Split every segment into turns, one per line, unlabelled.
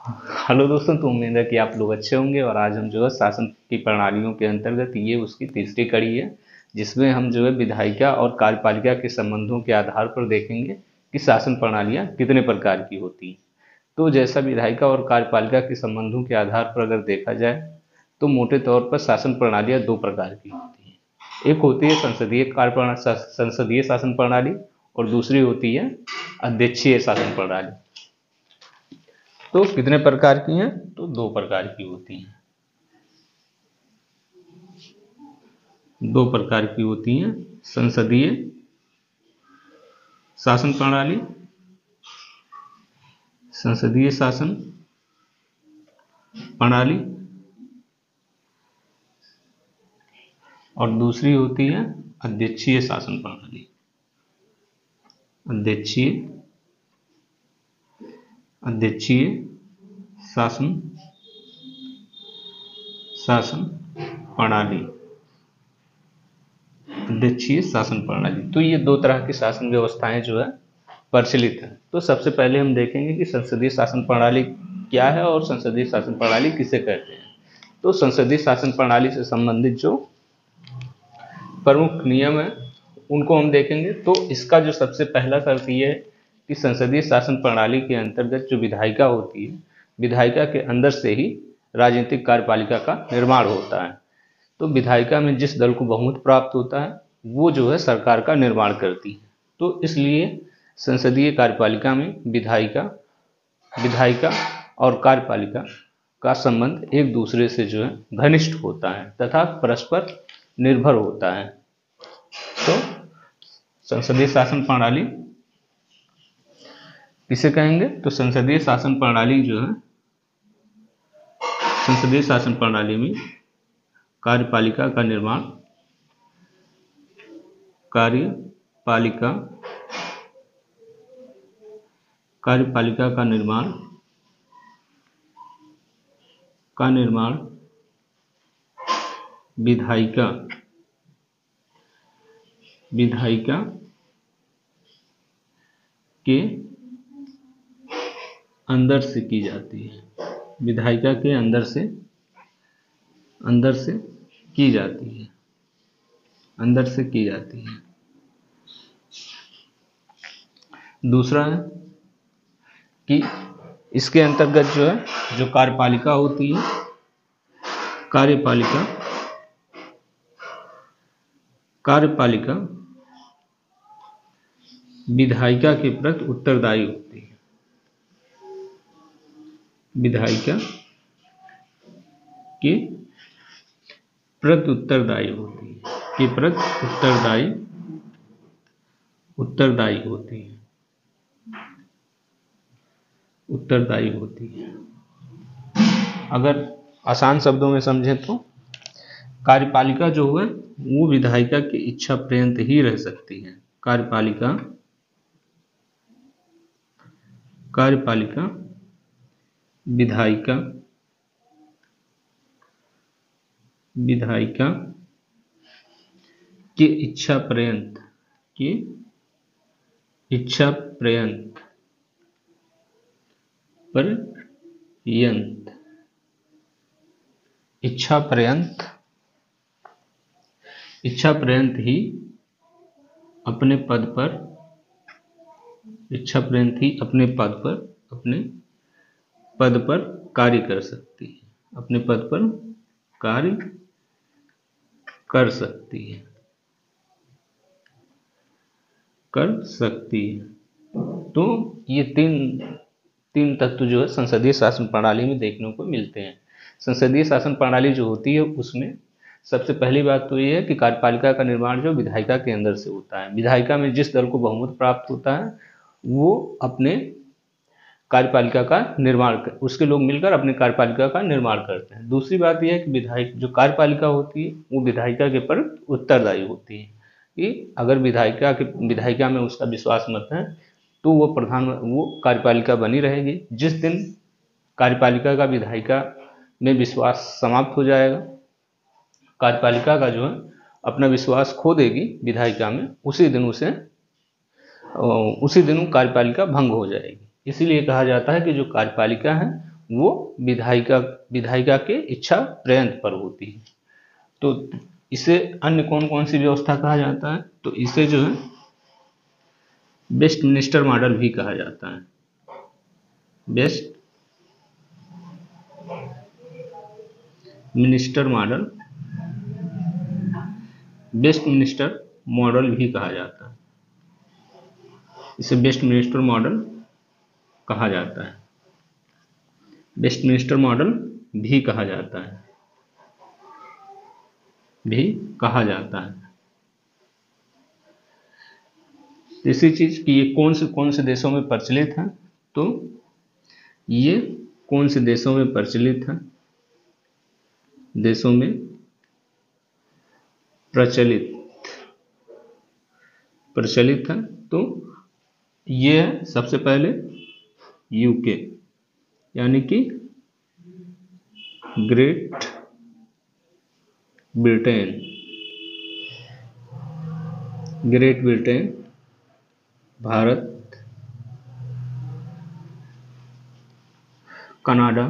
Hello दोस्तों, तो उम्मीद है कि आप लोग अच्छे होंगे। और आज हम जो है शासन की प्रणालियों के अंतर्गत ये उसकी तीसरी कड़ी है, जिसमें हम जो है विधायिका और कार्यपालिका के संबंधों के आधार पर देखेंगे कि शासन प्रणालियाँ कितने प्रकार की होती हैं। तो जैसा विधायिका और कार्यपालिका के संबंधों के आधार पर अगर देखा जाए तो मोटे तौर पर शासन प्रणालियाँ दो प्रकार की होती हैं। एक होती है संसदीय शासन प्रणाली और दूसरी होती है अध्यक्षीय शासन प्रणाली। तो कितने प्रकार की हैं? तो दो प्रकार की होती हैं। दो प्रकार की होती हैं, संसदीय शासन प्रणाली, संसदीय शासन प्रणाली, और दूसरी होती है अध्यक्षीय शासन प्रणाली। अध्यक्षीय शासन प्रणाली। अध्यक्षीय शासन प्रणाली। तो ये दो तरह की शासन व्यवस्थाएं जो है प्रचलित है। तो सबसे पहले हम देखेंगे कि संसदीय शासन प्रणाली क्या है और संसदीय शासन प्रणाली किसे कहते हैं। तो संसदीय शासन प्रणाली से संबंधित जो प्रमुख नियम है उनको हम देखेंगे। तो इसका जो सबसे पहला शर्त ये है कि संसदीय शासन प्रणाली के अंतर्गत जो विधायिका होती है, विधायिका के अंदर से ही राजनीतिक कार्यपालिका का निर्माण होता है। तो विधायिका में जिस दल को बहुमत प्राप्त होता है वो जो है सरकार का निर्माण करती है। तो इसलिए संसदीय कार्यपालिका में विधायिका और कार्यपालिका का संबंध एक दूसरे से जो है घनिष्ठ होता है तथा परस्पर निर्भर होता है। तो संसदीय शासन प्रणाली किसे कहेंगे? तो संसदीय शासन प्रणाली जो है, संसदीय शासन प्रणाली में कार्यपालिका का निर्माण विधायिका के अंदर से की जाती है। विधायिका के अंदर से की जाती है। दूसरा है कि इसके अंतर्गत जो है जो कार्यपालिका होती है, कार्यपालिका विधायिका के प्रति उत्तरदायी होती है। विधायिका के प्रति उत्तरदायी होती है। अगर आसान शब्दों में समझें तो कार्यपालिका जो है वो विधायिका की इच्छा पर्यंत ही रह सकती है। कार्यपालिका विधायिका की इच्छा पर्यंत ही अपने पद पर कार्य कर सकती है। तो ये तीन तत्व जो है संसदीय शासन प्रणाली में देखने को मिलते हैं। संसदीय शासन प्रणाली जो होती है उसमें सबसे पहली बात तो ये है कि कार्यपालिका का निर्माण जो विधायिका के अंदर से होता है। विधायिका में जिस दल को बहुमत प्राप्त होता है वो अपने कार्यपालिका का निर्माण उसके लोग मिलकर अपने कार्यपालिका का निर्माण करते हैं। दूसरी बात यह है कि जो कार्यपालिका होती है वो विधायिका के प्रति उत्तरदायी होती है कि अगर विधायिका में उसका विश्वास मत है तो वो कार्यपालिका बनी रहेगी। जिस दिन कार्यपालिका का विधायिका में विश्वास समाप्त हो जाएगा, कार्यपालिका का जो है अपना विश्वास खो देगी विधायिका में, उसी दिन कार्यपालिका भंग हो जाएगी। इसीलिए कहा जाता है कि जो कार्यपालिका है वो विधायिका विधायिका के इच्छा पर्यंत पर होती है। तो इसे अन्य कौन कौन सी व्यवस्था कहा जाता है, तो इसे जो है बेस्ट मिनिस्टर मॉडल भी कहा जाता है। Best minister model, best minister model भी कहा जाता है। इसे बेस्ट मिनिस्टर मॉडल कहा जाता है, बेस्ट मिनिस्टर मॉडल भी कहा जाता है, भी कहा जाता है। तीसरी चीज कि ये कौन से देशों में प्रचलित है, तो ये कौन से देशों में प्रचलित है, देशों में प्रचलित प्रचलित है, तो ये है सबसे पहले यूके यानी कि great Britain, great Britain, Bharat, Canada,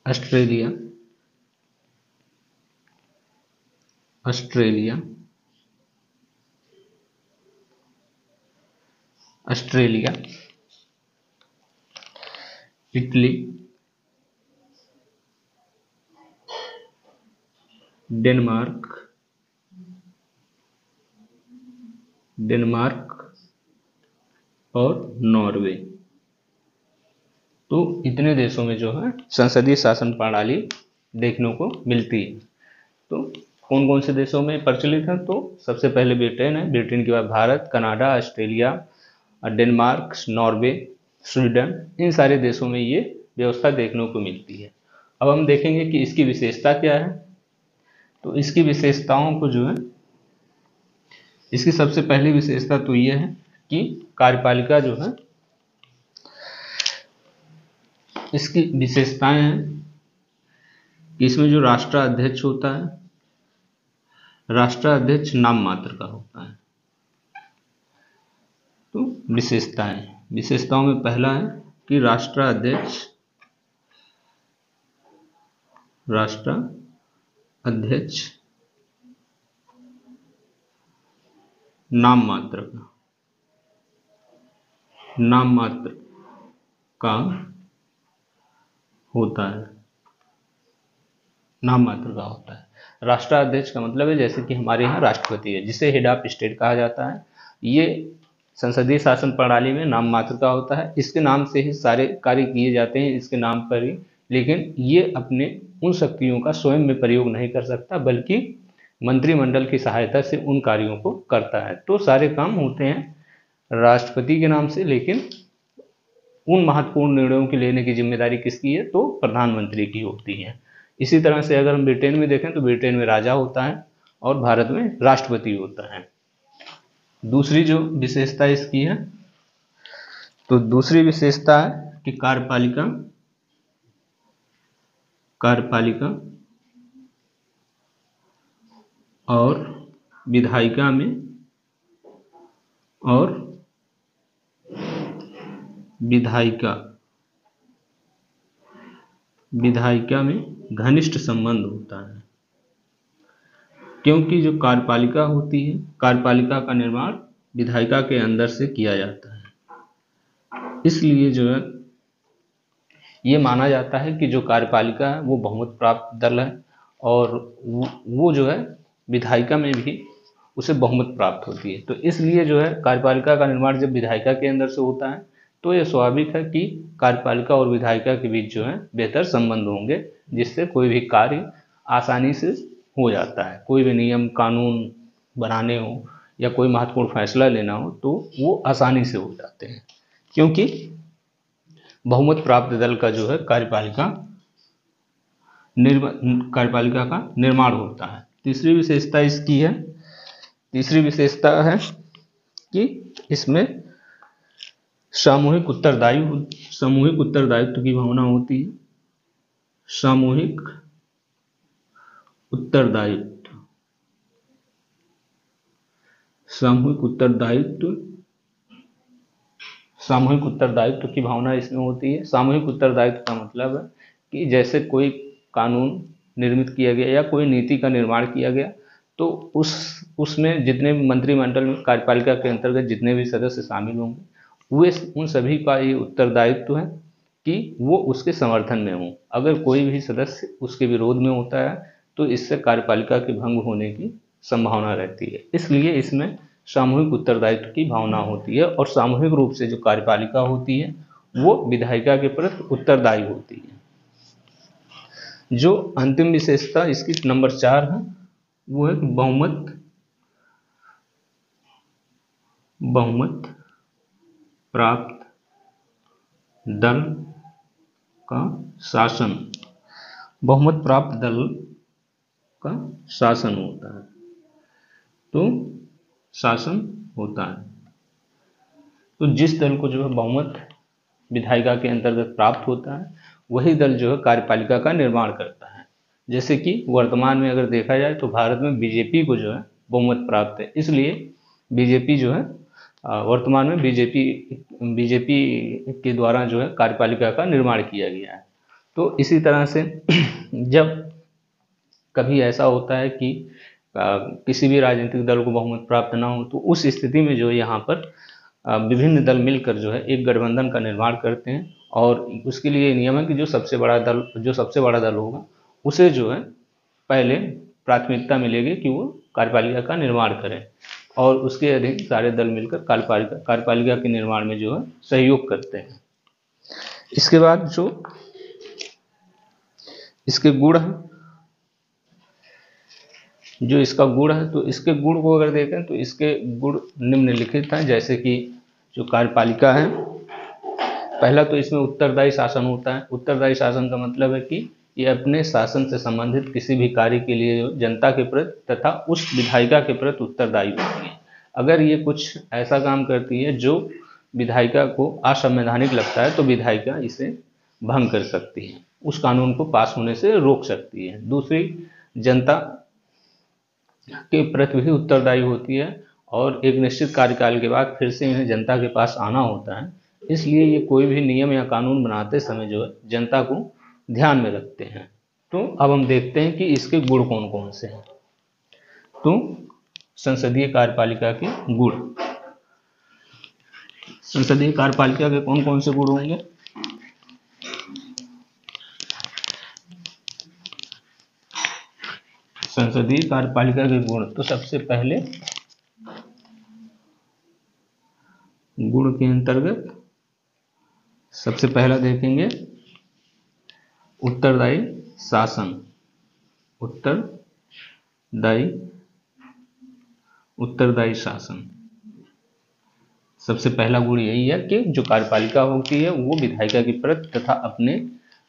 Australia, Australia, Australia, Italy, Denmark, Denmark और नॉर्वे। तो इतने देशों में जो है संसदीय शासन प्रणाली देखने को मिलती है। तो कौन कौन से देशों में प्रचलित है, तो सबसे पहले ब्रिटेन है, ब्रिटेन के बाद Bharat, Canada, Australia, Denmark, Norway, Sweden, इन सारे देशों में ये व्यवस्था देखने को मिलती है। अब हम देखेंगे कि इसकी विशेषता क्या है। तो इसकी विशेषताओं को जो है, इसकी सबसे पहली विशेषता तो ये है कि कार्यपालिका जो है, इसकी विशेषताएं हैं कि इसमें जो राष्ट्राध्यक्ष होता है, राष्ट्राध्यक्ष नाम मात्र का होता है। तो विशेषताओं में पहला है कि राष्ट्राध्यक्ष नाम मात्र का होता है, नाम मात्र का होता है। राष्ट्राध्यक्ष का मतलब है जैसे कि हमारे यहाँ राष्ट्रपति है, जिसे हेड ऑफ स्टेट कहा जाता है। ये संसदीय शासन प्रणाली में नाम मात्र का होता है, इसके नाम से ही सारे कार्य किए जाते हैं, इसके नाम पर ही। लेकिन ये अपने उन शक्तियों का स्वयं में प्रयोग नहीं कर सकता, बल्कि मंत्रिमंडल की सहायता से उन कार्यों को करता है। तो सारे काम होते हैं राष्ट्रपति के नाम से, लेकिन उन महत्वपूर्ण निर्णयों की लेने की जिम्मेदारी किसकी है, तो प्रधानमंत्री की होती है। इसी तरह से अगर हम ब्रिटेन में देखें तो ब्रिटेन में राजा होता है और भारत में राष्ट्रपति होता है। दूसरी जो विशेषता इसकी है, तो दूसरी विशेषता है कि कार्यपालिका और विधायिका में घनिष्ठ संबंध होता है। क्योंकि जो कार्यपालिका होती है, कार्यपालिका का निर्माण विधायिका के अंदर से किया जाता है, इसलिए जो है ये माना जाता है कि जो कार्यपालिका है वो बहुमत प्राप्त दल है, और वो जो है विधायिका में भी उसे बहुमत प्राप्त होती है। तो इसलिए जो है कार्यपालिका का निर्माण जब विधायिका के अंदर से होता है, तो ये स्वाभाविक है कि कार्यपालिका और विधायिका के बीच जो है बेहतर संबंध होंगे, जिससे कोई भी कार्य आसानी से हो जाता है। कोई भी नियम कानून बनाने हो या कोई महत्वपूर्ण फैसला लेना हो तो वो आसानी से हो जाते हैं, क्योंकि बहुमत प्राप्त दल का जो है कार्यपालिका का निर्माण होता है। तीसरी विशेषता इसकी है, तीसरी विशेषता है कि इसमें सामूहिक उत्तरदायित्व की भावना होती है। सामूहिक उत्तरदायित्व सामूहिक उत्तरदायित्व की भावना इसमें होती है। सामूहिक उत्तरदायित्व का मतलब है कि जैसे कोई कानून निर्मित किया गया या कोई नीति का निर्माण किया गया, तो उसमें जितने भी मंत्रिमंडल में कार्यपालिका के अंतर्गत जितने भी सदस्य शामिल होंगे, वे उन सभी का ये उत्तरदायित्व है कि वो उसके समर्थन में हों। अगर कोई भी सदस्य उसके विरोध में होता है तो इससे कार्यपालिका के भंग होने की संभावना रहती है। इसलिए इसमें सामूहिक उत्तरदायित्व की भावना होती है और सामूहिक रूप से जो कार्यपालिका होती है वो विधायिका के प्रति उत्तरदायी होती है। जो अंतिम विशेषता इसकी नंबर 4 है वो है बहुमत प्राप्त दल का शासन। बहुमत प्राप्त दल का शासन होता है, तो शासन होता है। तो जिस दल को जो है बहुमत विधायिका के अंतर्गत प्राप्त होता है, वही दल जो है कार्यपालिका का निर्माण करता है। जैसे कि वर्तमान में अगर देखा जाए तो भारत में बीजेपी को जो है बहुमत प्राप्त है, इसलिए बीजेपी जो है वर्तमान में बीजेपी के द्वारा जो है कार्यपालिका का निर्माण किया गया है। तो इसी तरह से जब कभी ऐसा होता है कि किसी भी राजनीतिक दल को बहुमत प्राप्त ना हो, तो उस स्थिति में जो यहाँ पर विभिन्न दल मिलकर जो है एक गठबंधन का निर्माण करते हैं और उसके लिए नियम है कि जो सबसे बड़ा दल होगा उसे जो है पहले प्राथमिकता मिलेगी कि वो कार्यपालिका का निर्माण करें और उसके अधीन सारे दल मिलकर कार्यपालिका के निर्माण में जो है सहयोग करते हैं। इसके बाद जो इसके गुण है, जो इसका गुण है, तो इसके गुण को अगर देखें तो इसके गुण निम्नलिखित हैं। जैसे कि जो कार्यपालिका है, पहला तो इसमें उत्तरदायी शासन होता है। उत्तरदायी शासन का मतलब है कि ये अपने शासन से संबंधित किसी भी कार्य के लिए जनता के प्रति तथा उस विधायिका के प्रति उत्तरदायी होती है। अगर ये कुछ ऐसा काम करती है जो विधायिका को असंवैधानिक लगता है तो विधायिका इसे भंग कर सकती है, उस कानून को पास होने से रोक सकती है। दूसरी, जनता के प्रति भी उत्तरदायी होती है और एक निश्चित कार्यकाल के बाद फिर से इन्हें जनता के पास आना होता है, इसलिए ये कोई भी नियम या कानून बनाते समय जो है जनता को ध्यान में रखते हैं। तो अब हम देखते हैं कि इसके गुण कौन कौन से हैं। तो संसदीय कार्यपालिका के गुण, संसदीय कार्यपालिका के कौन कौन से गुण होंगे? संसदीय कार्यपालिका के गुण, तो सबसे पहले गुण के अंतर्गत सबसे पहला देखेंगे उत्तरदायी शासन। उत्तरदायी शासन सबसे पहला गुण यही है कि जो कार्यपालिका होती है वो विधायिका के प्रति तथा अपने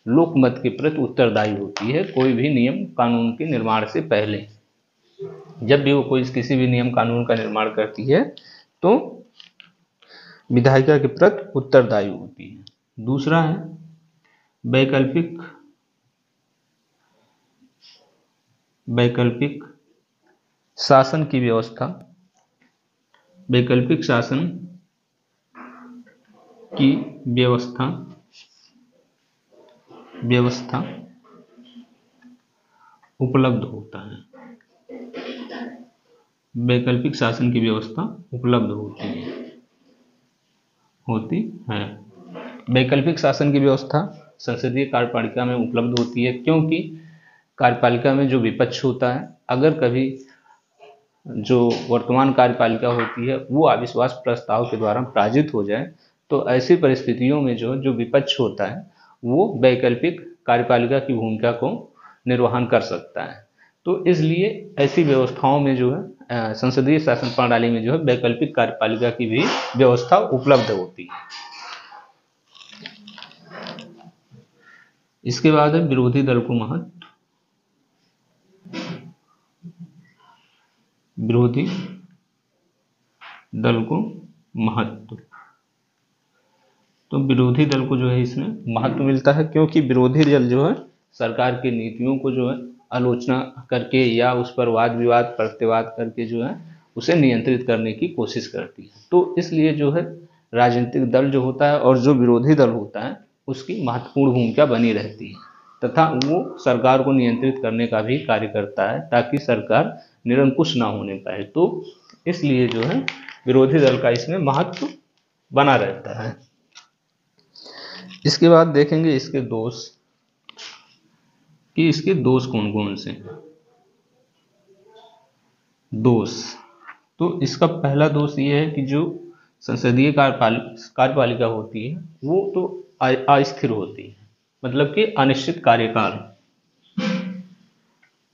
लोकमत के प्रति उत्तरदायी होती है। कोई भी नियम कानून के निर्माण से पहले, जब भी वो किसी भी नियम कानून का निर्माण करती है तो विधायिका के प्रति उत्तरदायी होती है। दूसरा है वैकल्पिक शासन की व्यवस्था। वैकल्पिक शासन की व्यवस्था उपलब्ध होता है। वैकल्पिक शासन की व्यवस्था उपलब्ध होती है। वैकल्पिक शासन की व्यवस्था संसदीय कार्यपालिका में उपलब्ध होती है, क्योंकि कार्यपालिका में जो विपक्ष होता है, अगर कभी जो वर्तमान कार्यपालिका होती है वो अविश्वास प्रस्ताव के द्वारा पराजित हो जाए, तो ऐसी परिस्थितियों में जो विपक्ष होता है वो वैकल्पिक कार्यपालिका की भूमिका को निर्वहन कर सकता है। तो इसलिए ऐसी व्यवस्थाओं में जो है संसदीय शासन प्रणाली में जो है वैकल्पिक कार्यपालिका की भी व्यवस्था उपलब्ध होती है। इसके बाद है विरोधी दल को महत्व। विरोधी दल को महत्व, तो विरोधी दल को जो है इसमें महत्व मिलता है, क्योंकि विरोधी दल जो है सरकार की नीतियों को जो है आलोचना करके या उस पर वाद विवाद प्रतिवाद करके जो है उसे नियंत्रित करने की कोशिश करती है। तो इसलिए जो है राजनीतिक दल जो होता है और जो विरोधी दल होता है उसकी महत्वपूर्ण भूमिका बनी रहती है, तथा वो सरकार को नियंत्रित करने का भी कार्य करता है ताकि सरकार निरंकुश ना होने पाए। तो इसलिए जो है विरोधी दल का इसमें महत्व बना रहता है। इसके बाद देखेंगे इसके दोष, कि इसके दोष कौन कौन से दोष। तो इसका पहला दोष ये है कि जो संसदीय कार्यपालिका होती है वो तो अस्थिर होती है, मतलब कि अनिश्चित कार्यकाल,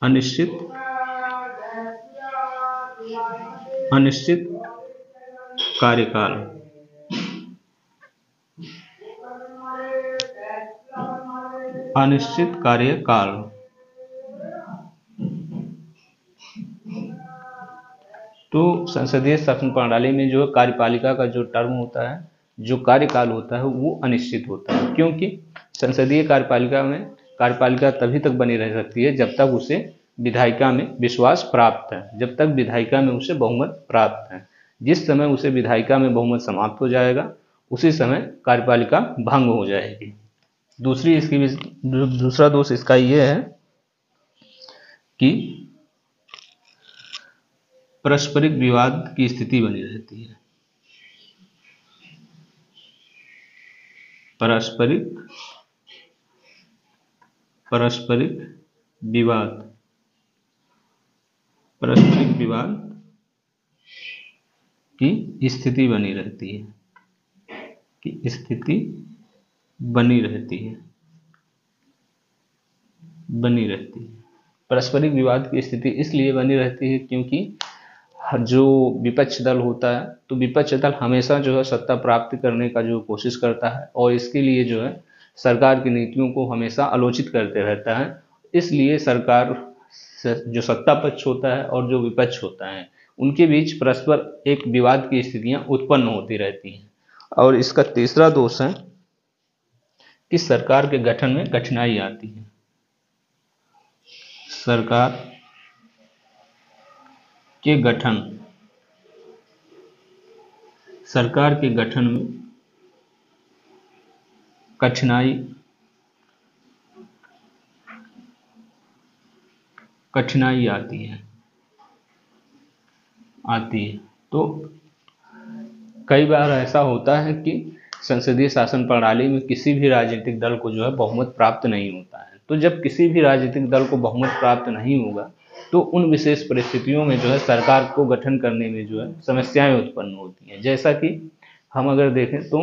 अनिश्चित कार्यकाल, अनिश्चित कार्यकाल। तो संसदीय शासन प्रणाली में जो कार्यपालिका का जो टर्म होता है, जो कार्यकाल होता है वो अनिश्चित होता है, क्योंकि संसदीय कार्यपालिका तभी तक बनी रह सकती है जब तक उसे विधायिका में विश्वास प्राप्त है, जब तक विधायिका में उसे बहुमत प्राप्त है। जिस समय उसे विधायिका में बहुमत समाप्त हो जाएगा उसी समय कार्यपालिका भंग हो जाएगी। दूसरा दोष इसका ये है कि पारस्परिक विवाद की स्थिति बनी रहती है। पारस्परिक विवाद की स्थिति बनी रहती है, पारस्परिक विवाद की स्थिति इसलिए बनी रहती है क्योंकि जो विपक्ष दल होता है तो विपक्ष दल हमेशा जो है सत्ता प्राप्त करने का जो कोशिश करता है और इसके लिए जो है सरकार की नीतियों को हमेशा आलोचित करते रहता है। इसलिए सरकार जो सत्ता पक्ष होता है और जो विपक्ष होता है उनके बीच परस्पर एक विवाद की स्थितियां उत्पन्न होती रहती हैं। और इसका तीसरा दोष है कि सरकार के गठन में कठिनाई आती है। सरकार के गठन में कठिनाई आती है। तो कई बार ऐसा होता है कि संसदीय शासन प्रणाली में किसी भी राजनीतिक दल को जो है बहुमत प्राप्त नहीं होता है। तो जब किसी भी राजनीतिक दल को बहुमत प्राप्त नहीं होगा तो उन विशेष परिस्थितियों में जो है सरकार को गठन करने में जो है समस्याएं उत्पन्न होती हैं। जैसा कि हम अगर देखें तो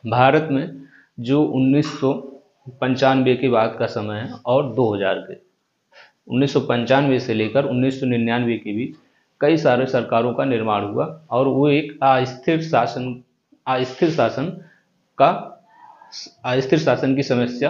भारत में जो 1995 के बाद का समय है और 2000 के 1995 से लेकर 1999 के बीच कई सारे सरकारों का निर्माण हुआ और वो एक अस्थिर शासन की समस्या